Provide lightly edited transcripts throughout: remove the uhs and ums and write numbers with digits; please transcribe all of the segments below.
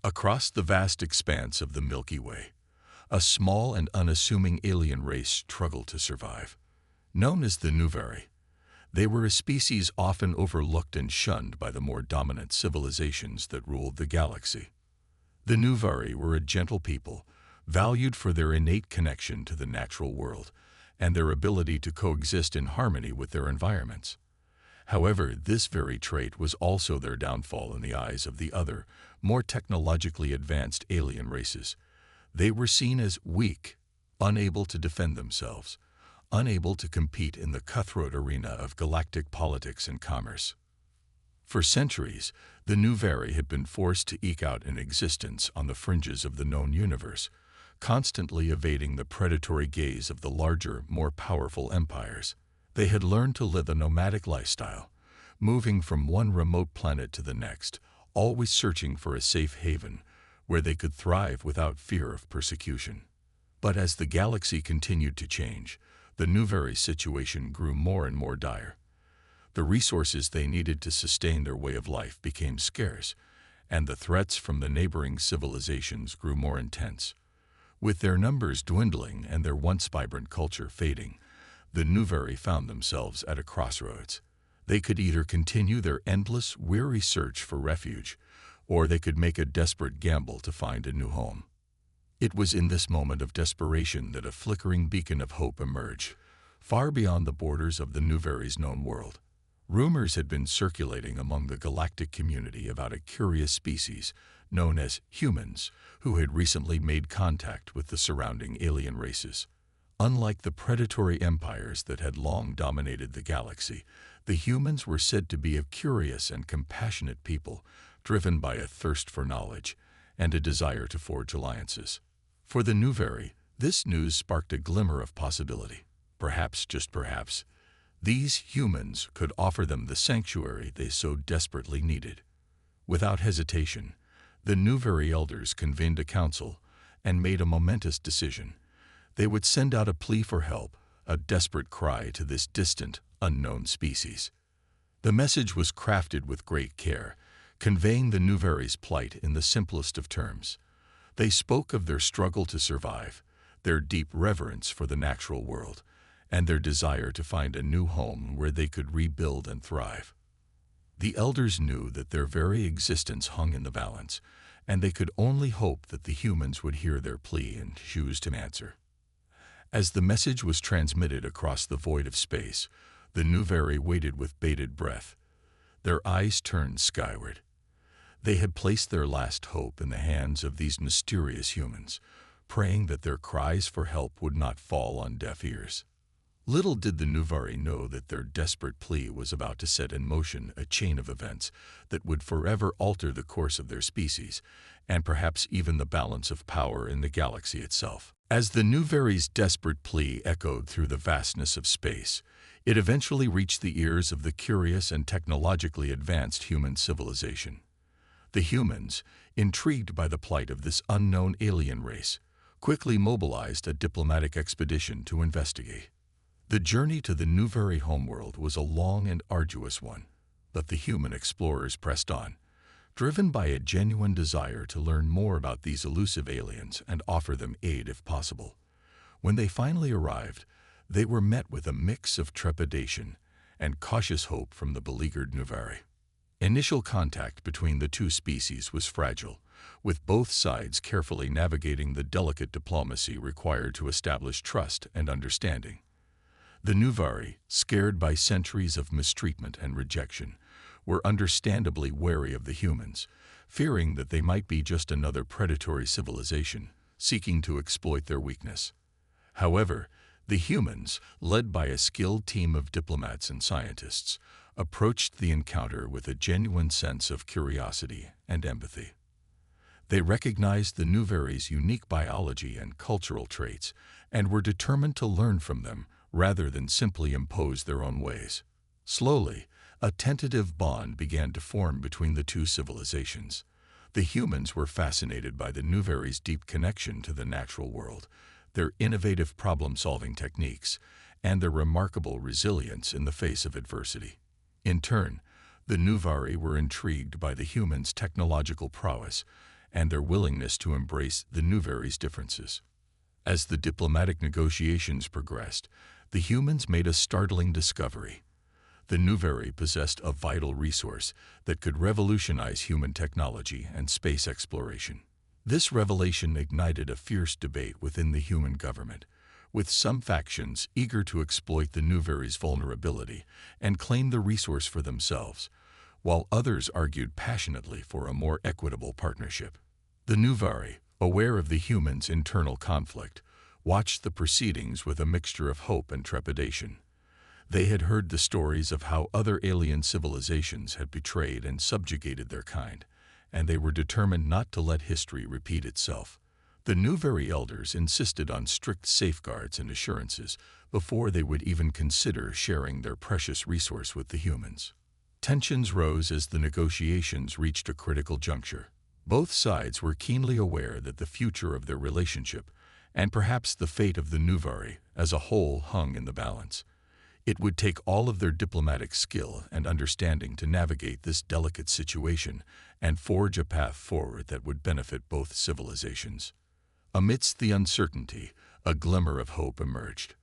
Across the vast expanse of the Milky Way, a small and unassuming alien race struggled to survive. Known as the Nuvari, they were a species often overlooked and shunned by the more dominant civilizations that ruled the galaxy. The Nuvari were a gentle people, valued for their innate connection to the natural world and their ability to coexist in harmony with their environments. However, this very trait was also their downfall in the eyes of the other, more technologically advanced alien races. They were seen as weak, unable to defend themselves, unable to compete in the cutthroat arena of galactic politics and commerce. For centuries, the Nuvari had been forced to eke out an existence on the fringes of the known universe, constantly evading the predatory gaze of the larger, more powerful empires. They had learned to live a nomadic lifestyle, moving from one remote planet to the next, always searching for a safe haven where they could thrive without fear of persecution. But as the galaxy continued to change, the Nuvari situation grew more and more dire. The resources they needed to sustain their way of life became scarce, and the threats from the neighboring civilizations grew more intense. With their numbers dwindling and their once vibrant culture fading, the Nuvari found themselves at a crossroads. They could either continue their endless, weary search for refuge, or they could make a desperate gamble to find a new home. It was in this moment of desperation that a flickering beacon of hope emerged, far beyond the borders of the Nuvari's known world. Rumors had been circulating among the galactic community about a curious species known as humans who had recently made contact with the surrounding alien races. Unlike the predatory empires that had long dominated the galaxy, the humans were said to be a curious and compassionate people, driven by a thirst for knowledge and a desire to forge alliances. For the Nuvari, this news sparked a glimmer of possibility. Perhaps, just perhaps, these humans could offer them the sanctuary they so desperately needed. Without hesitation, the Nuvari elders convened a council and made a momentous decision. They would send out a plea for help, a desperate cry to this distant, unknown species. The message was crafted with great care, conveying the Nuvari's plight in the simplest of terms. They spoke of their struggle to survive, their deep reverence for the natural world, and their desire to find a new home where they could rebuild and thrive. The elders knew that their very existence hung in the balance, and they could only hope that the humans would hear their plea and choose to answer. As the message was transmitted across the void of space, the Nuvari waited with bated breath, their eyes turned skyward. They had placed their last hope in the hands of these mysterious humans, praying that their cries for help would not fall on deaf ears. Little did the Nuvari know that their desperate plea was about to set in motion a chain of events that would forever alter the course of their species, and perhaps even the balance of power in the galaxy itself. As the Nuvari's desperate plea echoed through the vastness of space, it eventually reached the ears of the curious and technologically advanced human civilization. The humans, intrigued by the plight of this unknown alien race, quickly mobilized a diplomatic expedition to investigate. The journey to the Nuvari homeworld was a long and arduous one, but the human explorers pressed on, driven by a genuine desire to learn more about these elusive aliens and offer them aid if possible. When they finally arrived, they were met with a mix of trepidation and cautious hope from the beleaguered Nuvari. Initial contact between the two species was fragile, with both sides carefully navigating the delicate diplomacy required to establish trust and understanding. The Nuvari, scared by centuries of mistreatment and rejection, were understandably wary of the humans, fearing that they might be just another predatory civilization, seeking to exploit their weakness. However, the humans, led by a skilled team of diplomats and scientists, approached the encounter with a genuine sense of curiosity and empathy. They recognized the Nuvari's unique biology and cultural traits and were determined to learn from them rather than simply impose their own ways. Slowly, a tentative bond began to form between the two civilizations. The humans were fascinated by the Nuvari's deep connection to the natural world, their innovative problem-solving techniques, and their remarkable resilience in the face of adversity. In turn, the Nuvari were intrigued by the humans' technological prowess and their willingness to embrace the Nuvari's differences. As the diplomatic negotiations progressed, the humans made a startling discovery. The Nuvari possessed a vital resource that could revolutionize human technology and space exploration. This revelation ignited a fierce debate within the human government, with some factions eager to exploit the Nuvari's vulnerability and claim the resource for themselves, while others argued passionately for a more equitable partnership. The Nuvari, aware of the humans' internal conflict, watched the proceedings with a mixture of hope and trepidation. They had heard the stories of how other alien civilizations had betrayed and subjugated their kind, and they were determined not to let history repeat itself. The Nuvari elders insisted on strict safeguards and assurances before they would even consider sharing their precious resource with the humans. Tensions rose as the negotiations reached a critical juncture. Both sides were keenly aware that the future of their relationship, and perhaps the fate of the Nuvari as a whole, hung in the balance. It would take all of their diplomatic skill and understanding to navigate this delicate situation and forge a path forward that would benefit both civilizations. Amidst the uncertainty, a glimmer of hope emerged.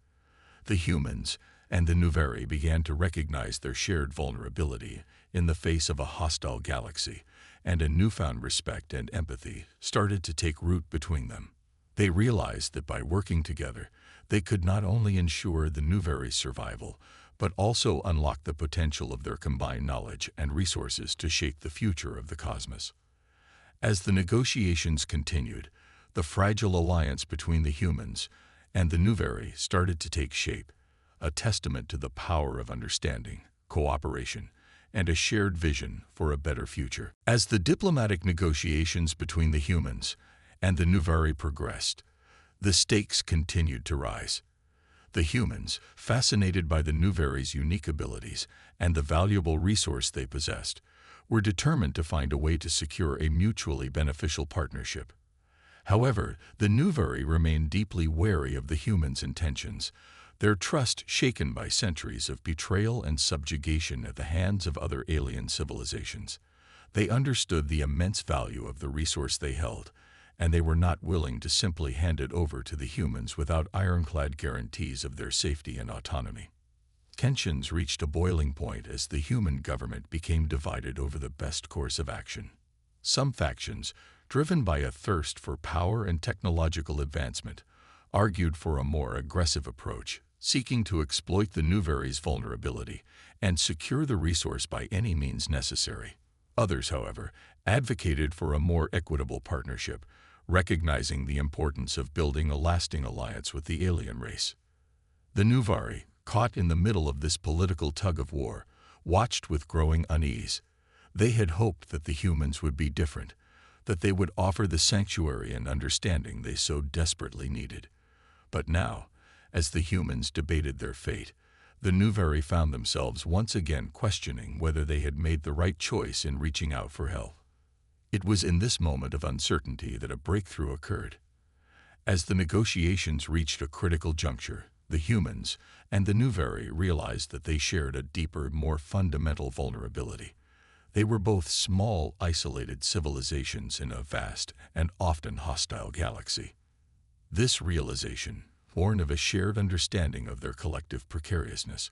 The humans and the Nuvari began to recognize their shared vulnerability in the face of a hostile galaxy, and a newfound respect and empathy started to take root between them. They realized that by working together, they could not only ensure the Nuvari's survival, but also unlock the potential of their combined knowledge and resources to shape the future of the cosmos. As the negotiations continued, the fragile alliance between the humans and the Nuvari started to take shape, a testament to the power of understanding, cooperation, and a shared vision for a better future. As the diplomatic negotiations between the humans and the Nuvari progressed, the stakes continued to rise. The humans, fascinated by the Nuvari's unique abilities and the valuable resource they possessed, were determined to find a way to secure a mutually beneficial partnership. However, the Nuvari remained deeply wary of the humans' intentions, their trust shaken by centuries of betrayal and subjugation at the hands of other alien civilizations. They understood the immense value of the resource they held, and they were not willing to simply hand it over to the humans without ironclad guarantees of their safety and autonomy. Tensions reached a boiling point as the human government became divided over the best course of action. Some factions, driven by a thirst for power and technological advancement, argued for a more aggressive approach, seeking to exploit the Nuvari's vulnerability and secure the resource by any means necessary. Others, however, advocated for a more equitable partnership, recognizing the importance of building a lasting alliance with the alien race. The Nuvari, caught in the middle of this political tug-of-war, watched with growing unease. They had hoped that the humans would be different, that they would offer the sanctuary and understanding they so desperately needed. But now, as the humans debated their fate, the Nuvari found themselves once again questioning whether they had made the right choice in reaching out for help. It was in this moment of uncertainty that a breakthrough occurred. As the negotiations reached a critical juncture, the humans and the Nuvari realized that they shared a deeper, more fundamental vulnerability. They were both small, isolated civilizations in a vast and often hostile galaxy. This realization, born of a shared understanding of their collective precariousness,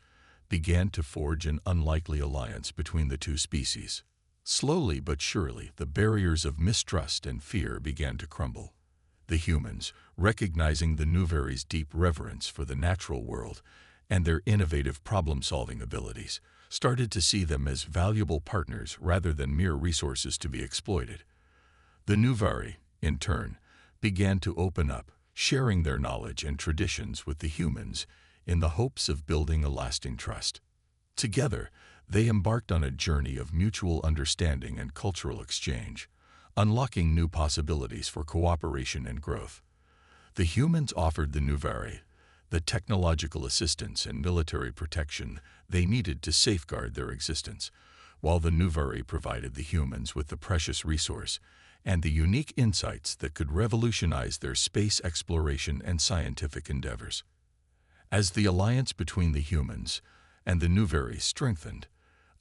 began to forge an unlikely alliance between the two species. Slowly but surely, the barriers of mistrust and fear began to crumble. The humans, recognizing the Nuvari's deep reverence for the natural world and their innovative problem-solving abilities, started to see them as valuable partners rather than mere resources to be exploited. The Nuvari, in turn, began to open up, sharing their knowledge and traditions with the humans in the hopes of building a lasting trust. Together, they embarked on a journey of mutual understanding and cultural exchange, unlocking new possibilities for cooperation and growth. The humans offered the Nuvari the technological assistance and military protection they needed to safeguard their existence, while the Nuvari provided the humans with the precious resource and the unique insights that could revolutionize their space exploration and scientific endeavors. As the alliance between the humans and the Nuvari strengthened,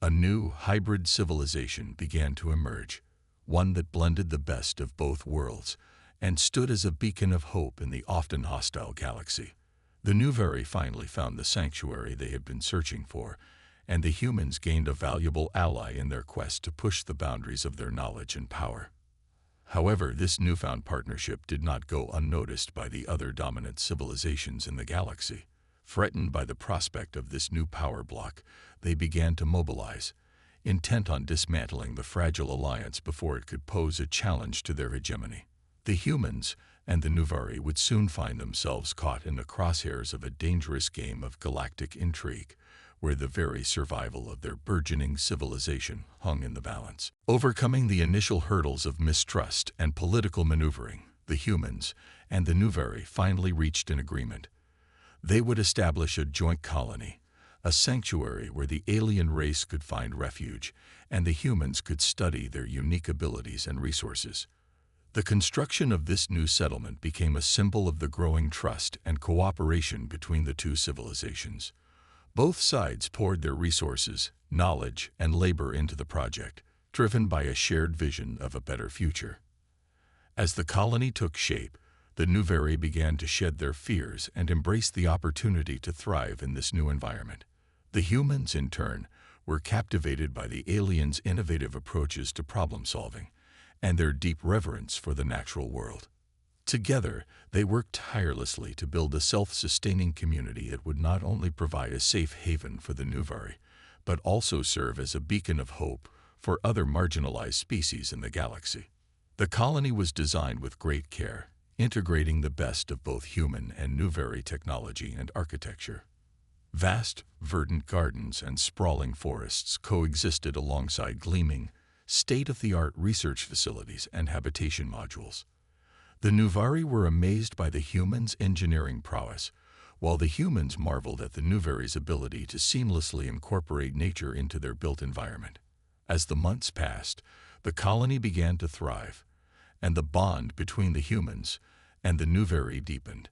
a new hybrid civilization began to emerge, one that blended the best of both worlds and stood as a beacon of hope in the often hostile galaxy. The Nuveri finally found the sanctuary they had been searching for, and the humans gained a valuable ally in their quest to push the boundaries of their knowledge and power. However, this newfound partnership did not go unnoticed by the other dominant civilizations in the galaxy. Threatened by the prospect of this new power block, they began to mobilize, intent on dismantling the fragile alliance before it could pose a challenge to their hegemony. The humans and the Nuveri would soon find themselves caught in the crosshairs of a dangerous game of galactic intrigue, where the very survival of their burgeoning civilization hung in the balance. Overcoming the initial hurdles of mistrust and political maneuvering, the humans and the Nuveri finally reached an agreement. They would establish a joint colony, a sanctuary where the alien race could find refuge and the humans could study their unique abilities and resources. The construction of this new settlement became a symbol of the growing trust and cooperation between the two civilizations. Both sides poured their resources, knowledge, and labor into the project, driven by a shared vision of a better future. As the colony took shape, the Nuveri began to shed their fears and embrace the opportunity to thrive in this new environment. The humans, in turn, were captivated by the aliens' innovative approaches to problem-solving and their deep reverence for the natural world. Together, they worked tirelessly to build a self-sustaining community that would not only provide a safe haven for the Nuveri, but also serve as a beacon of hope for other marginalized species in the galaxy. The colony was designed with great care, integrating the best of both human and Nuveri technology and architecture. Vast, verdant gardens and sprawling forests coexisted alongside gleaming, state-of-the-art research facilities and habitation modules. The Nuveri were amazed by the humans' engineering prowess, while the humans marveled at the Nuveri's ability to seamlessly incorporate nature into their built environment. As the months passed, the colony began to thrive, and the bond between the humans and the Nuveri deepened.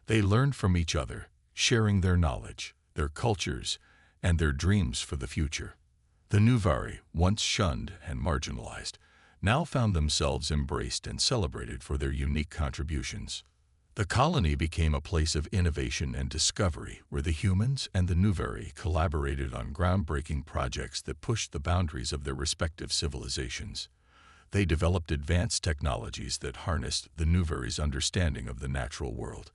They learned from each other, sharing their knowledge, their cultures, and their dreams for the future. The Nuveri, once shunned and marginalized, now found themselves embraced and celebrated for their unique contributions. The colony became a place of innovation and discovery where the humans and the Nuveri collaborated on groundbreaking projects that pushed the boundaries of their respective civilizations. They developed advanced technologies that harnessed the Nuveri's understanding of the natural world,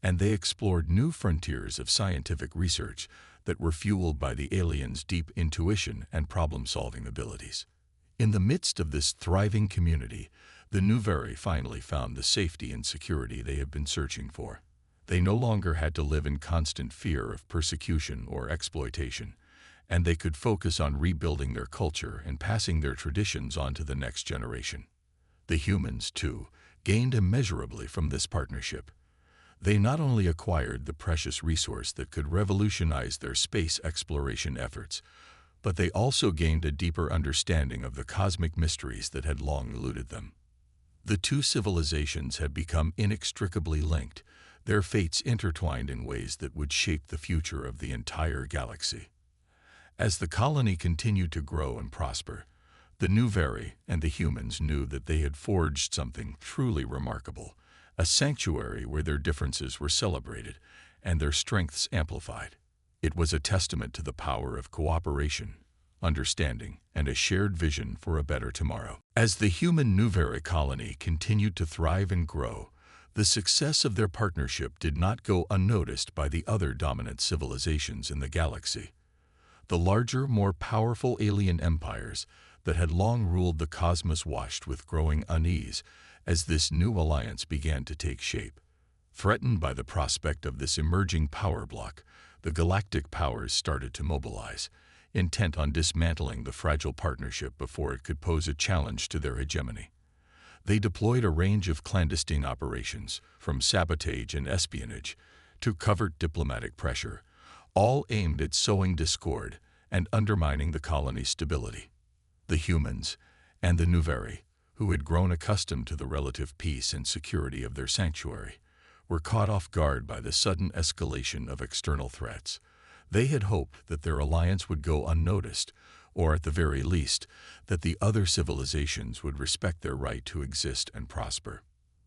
and they explored new frontiers of scientific research that were fueled by the aliens' deep intuition and problem-solving abilities. In the midst of this thriving community, the Nuveri finally found the safety and security they had been searching for. They no longer had to live in constant fear of persecution or exploitation, and they could focus on rebuilding their culture and passing their traditions on to the next generation. The humans, too, gained immeasurably from this partnership. They not only acquired the precious resource that could revolutionize their space exploration efforts, but they also gained a deeper understanding of the cosmic mysteries that had long eluded them. The two civilizations had become inextricably linked, their fates intertwined in ways that would shape the future of the entire galaxy. As the colony continued to grow and prosper, the Nuveri and the humans knew that they had forged something truly remarkable, a sanctuary where their differences were celebrated and their strengths amplified. It was a testament to the power of cooperation, understanding, and a shared vision for a better tomorrow. As the human Nuveri colony continued to thrive and grow, the success of their partnership did not go unnoticed by the other dominant civilizations in the galaxy. The larger, more powerful alien empires that had long ruled the cosmos watched with growing unease as this new alliance began to take shape. Threatened by the prospect of this emerging power block, the galactic powers started to mobilize, intent on dismantling the fragile partnership before it could pose a challenge to their hegemony. They deployed a range of clandestine operations, from sabotage and espionage to covert diplomatic pressure, all aimed at sowing discord and undermining the colony's stability. The humans and the Nuveri, who had grown accustomed to the relative peace and security of their sanctuary, were caught off guard by the sudden escalation of external threats. They had hoped that their alliance would go unnoticed, or at the very least, that the other civilizations would respect their right to exist and prosper.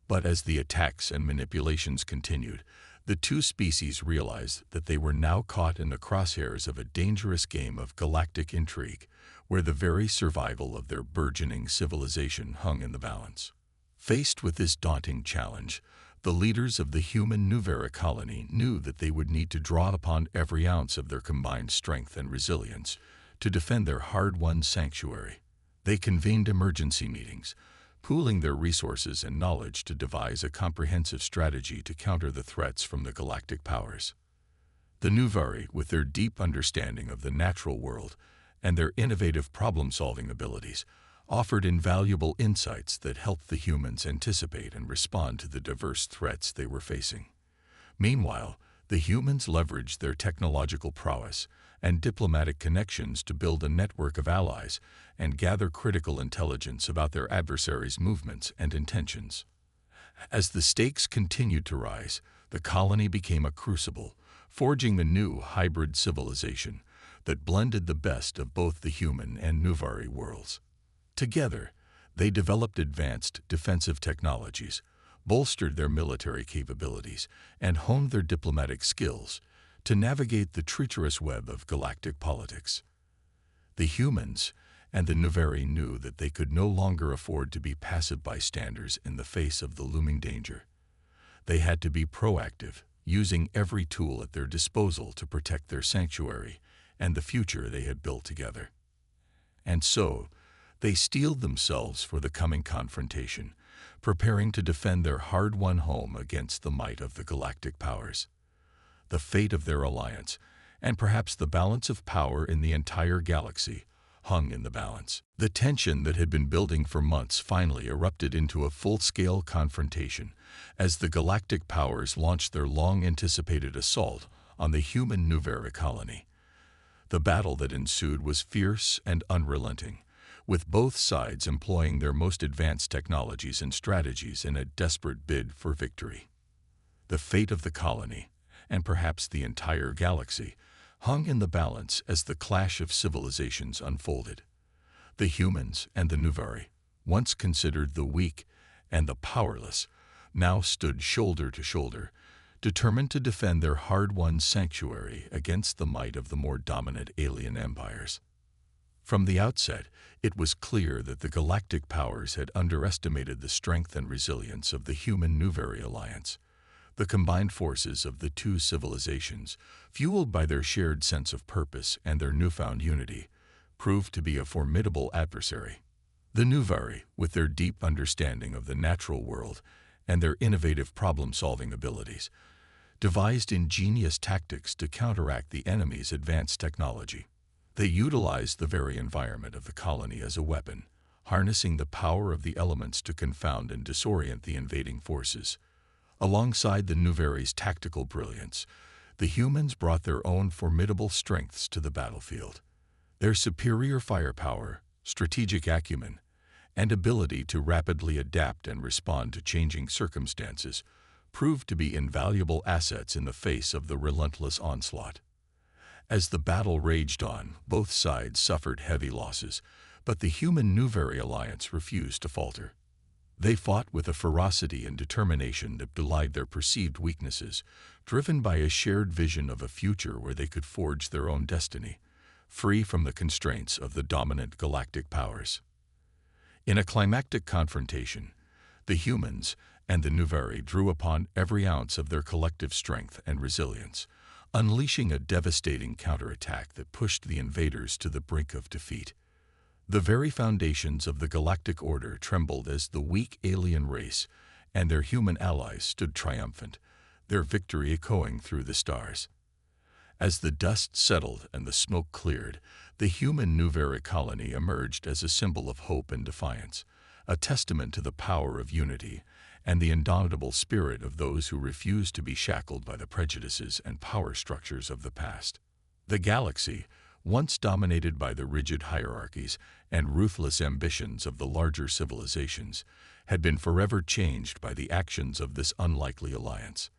But as the attacks and manipulations continued, the two species realized that they were now caught in the crosshairs of a dangerous game of galactic intrigue, where the very survival of their burgeoning civilization hung in the balance. Faced with this daunting challenge, the leaders of the human Nuvera colony knew that they would need to draw upon every ounce of their combined strength and resilience to defend their hard-won sanctuary. They convened emergency meetings, pooling their resources and knowledge to devise a comprehensive strategy to counter the threats from the galactic powers. The Nuvari, with their deep understanding of the natural world and their innovative problem-solving abilities, offered invaluable insights that helped the humans anticipate and respond to the diverse threats they were facing. Meanwhile, the humans leveraged their technological prowess and diplomatic connections to build a network of allies and gather critical intelligence about their adversaries' movements and intentions. As the stakes continued to rise, the colony became a crucible, forging the new hybrid civilization that blended the best of both the human and Nuvari worlds. Together, they developed advanced defensive technologies, bolstered their military capabilities, and honed their diplomatic skills to navigate the treacherous web of galactic politics. The humans and the Nuvari knew that they could no longer afford to be passive bystanders in the face of the looming danger. They had to be proactive, using every tool at their disposal to protect their sanctuary and the future they had built together. And so, they steeled themselves for the coming confrontation, preparing to defend their hard-won home against the might of the galactic powers. The fate of their alliance, and perhaps the balance of power in the entire galaxy, hung in the balance. The tension that had been building for months finally erupted into a full-scale confrontation as the galactic powers launched their long-anticipated assault on the human Nuvera colony. The battle that ensued was fierce and unrelenting, with both sides employing their most advanced technologies and strategies in a desperate bid for victory. The fate of the colony, and perhaps the entire galaxy, hung in the balance as the clash of civilizations unfolded. The humans and the Nuvari, once considered the weak and the powerless, now stood shoulder to shoulder, determined to defend their hard-won sanctuary against the might of the more dominant alien empires. From the outset, it was clear that the galactic powers had underestimated the strength and resilience of the human Nuvari alliance. The combined forces of the two civilizations, fueled by their shared sense of purpose and their newfound unity, proved to be a formidable adversary. The Nuvari, with their deep understanding of the natural world and their innovative problem-solving abilities, devised ingenious tactics to counteract the enemy's advanced technology. They utilized the very environment of the colony as a weapon, harnessing the power of the elements to confound and disorient the invading forces. Alongside the Nuvari's tactical brilliance, the humans brought their own formidable strengths to the battlefield. Their superior firepower, strategic acumen, and ability to rapidly adapt and respond to changing circumstances proved to be invaluable assets in the face of the relentless onslaught. As the battle raged on, both sides suffered heavy losses, but the human Nuvari alliance refused to falter. They fought with a ferocity and determination that belied their perceived weaknesses, driven by a shared vision of a future where they could forge their own destiny, free from the constraints of the dominant galactic powers. In a climactic confrontation, the humans and the Nuvari drew upon every ounce of their collective strength and resilience, unleashing a devastating counterattack that pushed the invaders to the brink of defeat. The very foundations of the galactic order trembled as the weak alien race and their human allies stood triumphant, their victory echoing through the stars. As the dust settled and the smoke cleared, the human Nuvera colony emerged as a symbol of hope and defiance, a testament to the power of unity and the indomitable spirit of those who refuse to be shackled by the prejudices and power structures of the past. The galaxy, once dominated by the rigid hierarchies and ruthless ambitions of the larger civilizations, had been forever changed by the actions of this unlikely alliance.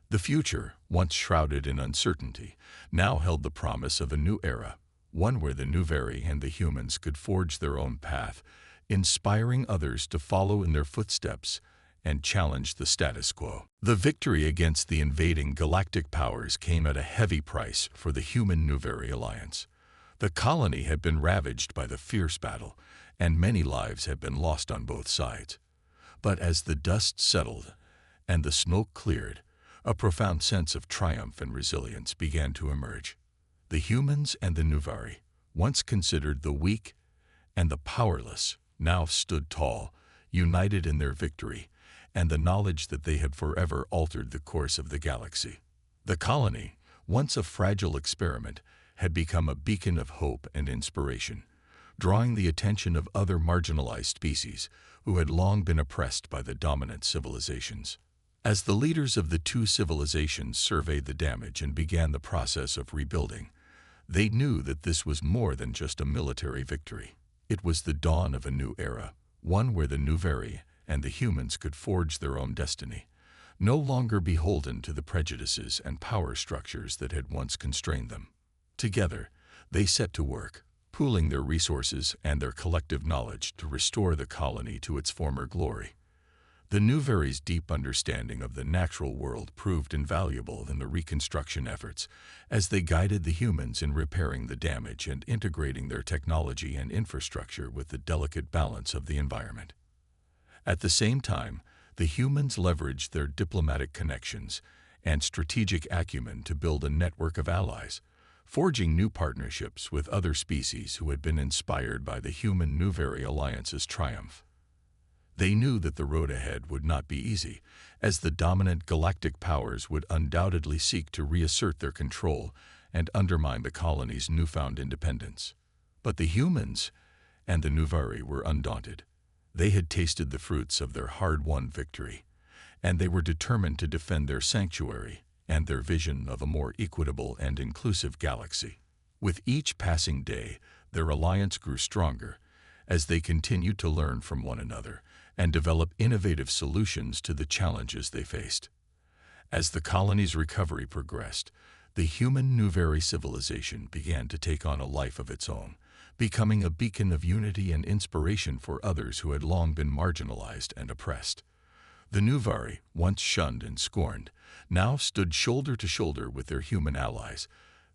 The future, once shrouded in uncertainty, now held the promise of a new era, one where the Nuveri and the humans could forge their own path, inspiring others to follow in their footsteps and challenge the status quo. The victory against the invading galactic powers came at a heavy price for the Human-Nuveri alliance. The colony had been ravaged by the fierce battle, and many lives had been lost on both sides. But as the dust settled and the smoke cleared, a profound sense of triumph and resilience began to emerge. The humans and the Nuveri, once considered the weak and the powerless, now stood tall, united in their victory and the knowledge that they had forever altered the course of the galaxy. The colony, once a fragile experiment, had become a beacon of hope and inspiration, drawing the attention of other marginalized species who had long been oppressed by the dominant civilizations. As the leaders of the two civilizations surveyed the damage and began the process of rebuilding, they knew that this was more than just a military victory. It was the dawn of a new era, one where the Nuveri and the humans could forge their own destiny, no longer beholden to the prejudices and power structures that had once constrained them. Together, they set to work, pooling their resources and their collective knowledge to restore the colony to its former glory. The Nuveri's deep understanding of the natural world proved invaluable in the reconstruction efforts, as they guided the humans in repairing the damage and integrating their technology and infrastructure with the delicate balance of the environment. At the same time, the humans leveraged their diplomatic connections and strategic acumen to build a network of allies, forging new partnerships with other species who had been inspired by the Human-Nuveri alliance's triumph. They knew that the road ahead would not be easy, as the dominant galactic powers would undoubtedly seek to reassert their control and undermine the colony's newfound independence. But the humans and the Nuveri were undaunted. They had tasted the fruits of their hard-won victory, and they were determined to defend their sanctuary and their vision of a more equitable and inclusive galaxy. With each passing day, their alliance grew stronger as they continued to learn from one another and develop innovative solutions to the challenges they faced. As the colony's recovery progressed, the Human-Nuveri civilization began to take on a life of its own, becoming a beacon of unity and inspiration for others who had long been marginalized and oppressed. The Nuveri, once shunned and scorned, now stood shoulder to shoulder with their human allies,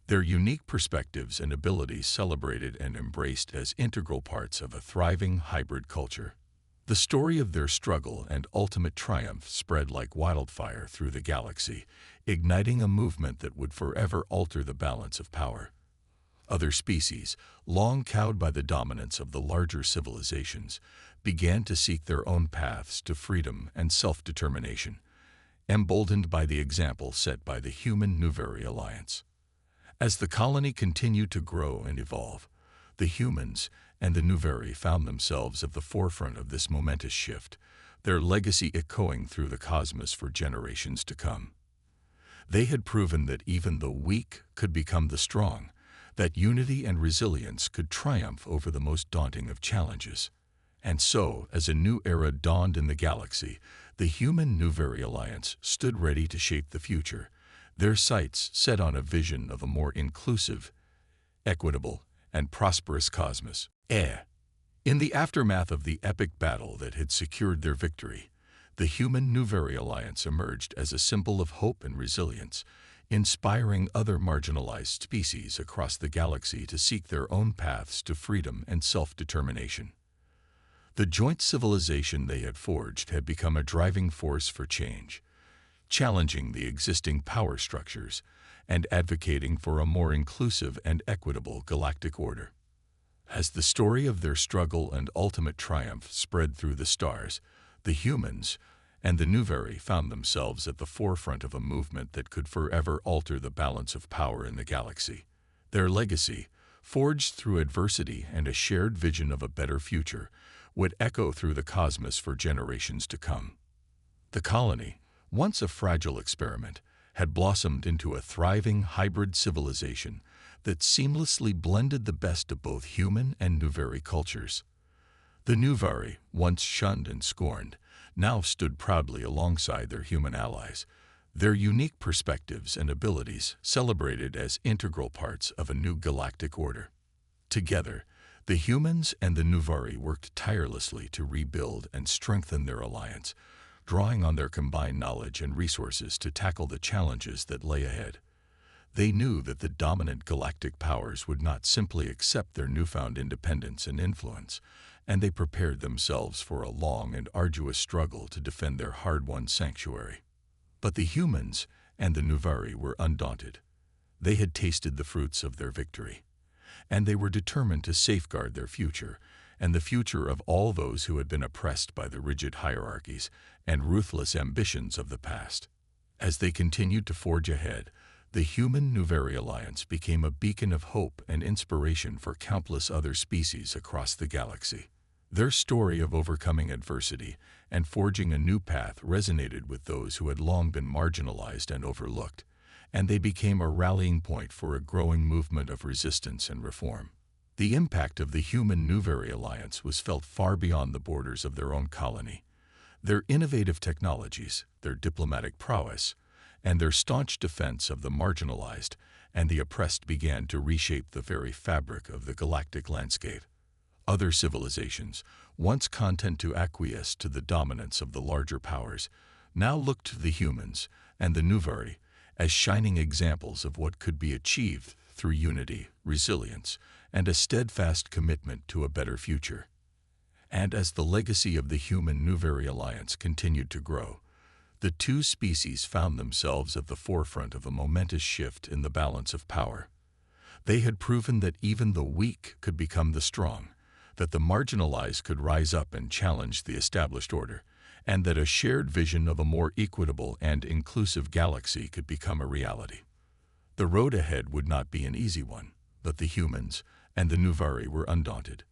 their unique perspectives and abilities celebrated and embraced as integral parts of a thriving hybrid culture. The story of their struggle and ultimate triumph spread like wildfire through the galaxy, igniting a movement that would forever alter the balance of power. Other species, long cowed by the dominance of the larger civilizations, began to seek their own paths to freedom and self-determination, emboldened by the example set by the Human-Nuveri alliance. As the colony continued to grow and evolve, the humans and the Nuveri found themselves at the forefront of this momentous shift, their legacy echoing through the cosmos for generations to come. They had proven that even the weak could become the strong, that unity and resilience could triumph over the most daunting of challenges. And so, as a new era dawned in the galaxy, the Human-Nuveri alliance stood ready to shape the future, their sights set on a vision of a more inclusive, equitable, and prosperous cosmos. In the aftermath of the epic battle that had secured their victory, the Human-Nuveri alliance emerged as a symbol of hope and resilience, inspiring other marginalized species across the galaxy to seek their own paths to freedom and self-determination. The joint civilization they had forged had become a driving force for change, challenging the existing power structures and advocating for a more inclusive and equitable galactic order. As the story of their struggle and ultimate triumph spread through the stars, the humans and the Nuveri found themselves at the forefront of a movement that could forever alter the balance of power in the galaxy. Their legacy, forged through adversity and a shared vision of a better future, would echo through the cosmos for generations to come. The colony, once a fragile experiment, had blossomed into a thriving hybrid civilization that seamlessly blended the best of both human and Nuveri cultures. The Nuveri, once shunned and scorned, now stood proudly alongside their human allies, their unique perspectives and abilities celebrated as integral parts of a new galactic order. Together, the humans and the Nuvari worked tirelessly to rebuild and strengthen their alliance, drawing on their combined knowledge and resources to tackle the challenges that lay ahead. They knew that the dominant galactic powers would not simply accept their newfound independence and influence, and they prepared themselves for a long and arduous struggle to defend their hard-won sanctuary. But the humans and the Nuvari were undaunted. They had tasted the fruits of their victory, and they were determined to safeguard their future and the future of all those who had been oppressed by the rigid hierarchies and ruthless ambitions of the past. As they continued to forge ahead, the Human-Nuvari alliance became a beacon of hope and inspiration for countless other species across the galaxy. Their story of overcoming adversity and forging a new path resonated with those who had long been marginalized and overlooked, and they became a rallying point for a growing movement of resistance and reform. The impact of the Human-Nuvari alliance was felt far beyond the borders of their own colony. Their innovative technologies, their diplomatic prowess, and their staunch defense of the marginalized and the oppressed began to reshape the very fabric of the galactic landscape. Other civilizations, once content to acquiesce to the dominance of the larger powers, now looked to the humans and the Nuvari as shining examples of what could be achieved through unity, resilience, and a steadfast commitment to a better future. And as the legacy of the Human-Nuvari alliance continued to grow, the two species found themselves at the forefront of a momentous shift in the balance of power. They had proven that even the weak could become the strong, that the marginalized could rise up and challenge the established order, and that a shared vision of a more equitable and inclusive galaxy could become a reality. The road ahead would not be an easy one, but the humans and the Nuvari were undaunted.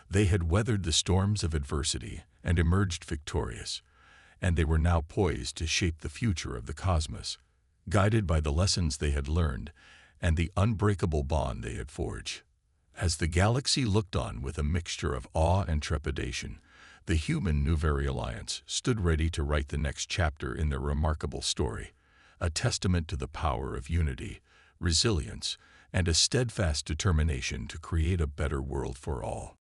They had weathered the storms of adversity and emerged victorious, and they were now poised to shape the future of the cosmos, guided by the lessons they had learned and the unbreakable bond they had forged. As the galaxy looked on with a mixture of awe and trepidation, the Human-Nuvari alliance stood ready to write the next chapter in their remarkable story, a testament to the power of unity, resilience, and a steadfast determination to create a better world for all.